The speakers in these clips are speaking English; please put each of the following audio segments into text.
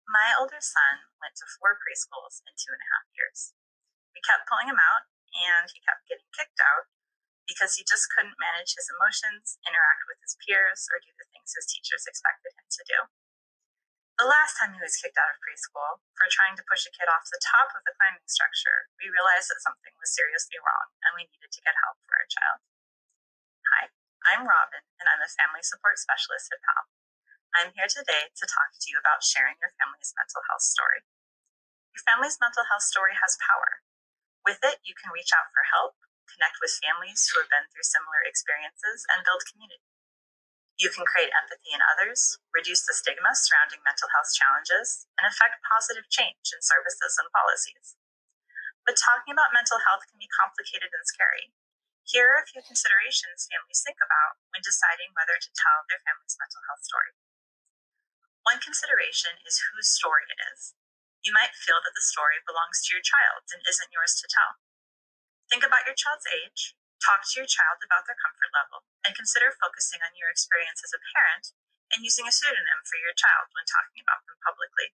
My older son went to 4 preschools in 2.5 years. We kept pulling him out, and he kept getting kicked out because he just couldn't manage his emotions, interact with his peers, or do the things his teachers expected him to do. The last time he was kicked out of preschool for trying to push a kid off the top of the climbing structure, we realized that something was seriously wrong and we needed to get help for our child. Hi, I'm Robin, and I'm a family support specialist at PAL. I'm here today to talk to you about sharing your family's mental health story. Your family's mental health story has power. With it, you can reach out for help, connect with families who have been through similar experiences, and build community. You can create empathy in others, reduce the stigma surrounding mental health challenges, and affect positive change in services and policies. But talking about mental health can be complicated and scary. Here are a few considerations families think about when deciding whether to tell their family's mental health story. One consideration is whose story it is. You might feel that the story belongs to your child and isn't yours to tell. Think about your child's age, talk to your child about their comfort level, and consider focusing on your experience as a parent and using a pseudonym for your child when talking about them publicly.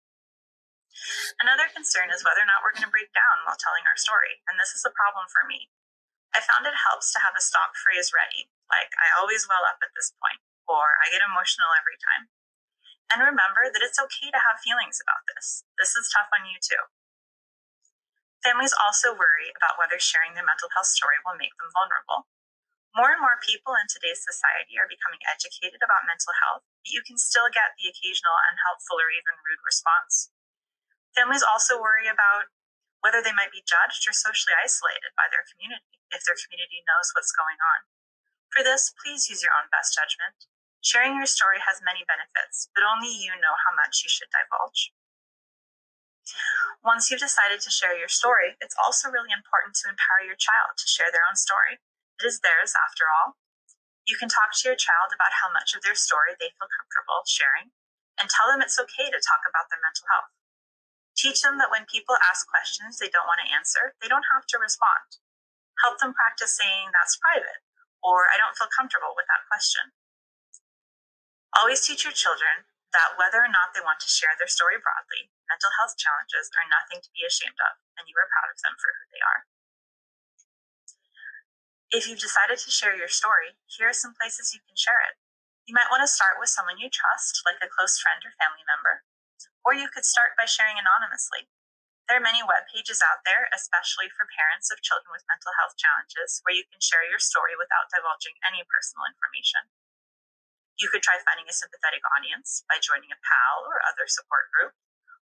Another concern is whether or not we're going to break down while telling our story, and this is a problem for me. I found it helps to have a stop phrase ready, like I always well up at this point, or I get emotional every time. And remember that it's okay to have feelings about this. This is tough on you too. Families also worry about whether sharing their mental health story will make them vulnerable. More and more people in today's society are becoming educated about mental health, but you can still get the occasional unhelpful or even rude response. Families also worry about whether they might be judged or socially isolated by their community if their community knows what's going on. For this, please use your own best judgment. Sharing your story has many benefits, but only you know how much you should divulge. Once you've decided to share your story, it's also really important to empower your child to share their own story. It is theirs, after all. You can talk to your child about how much of their story they feel comfortable sharing, and tell them it's okay to talk about their mental health. Teach them that when people ask questions they don't want to answer, they don't have to respond. Help them practice saying, "That's private," or "I don't feel comfortable with that question." Always teach your children that whether or not they want to share their story broadly, mental health challenges are nothing to be ashamed of, and you are proud of them for who they are. If you've decided to share your story, here are some places you can share it. You might want to start with someone you trust, like a close friend or family member, or you could start by sharing anonymously. There are many web pages out there, especially for parents of children with mental health challenges, where you can share your story without divulging any personal information. You could try finding a sympathetic audience by joining a PAL or other support group,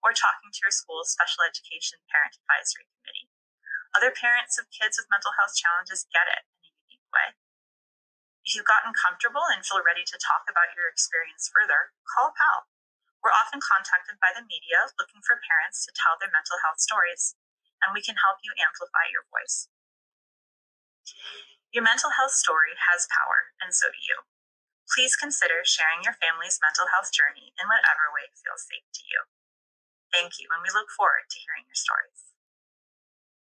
or talking to your school's special education parent advisory committee. Other parents of kids with mental health challenges get it in a unique way. If you've gotten comfortable and feel ready to talk about your experience further, call PAL. We're often contacted by the media looking for parents to tell their mental health stories, and we can help you amplify your voice. Your mental health story has power, and so do you. Please consider sharing your family's mental health journey in whatever way feels safe to you. Thank you, and we look forward to hearing your stories.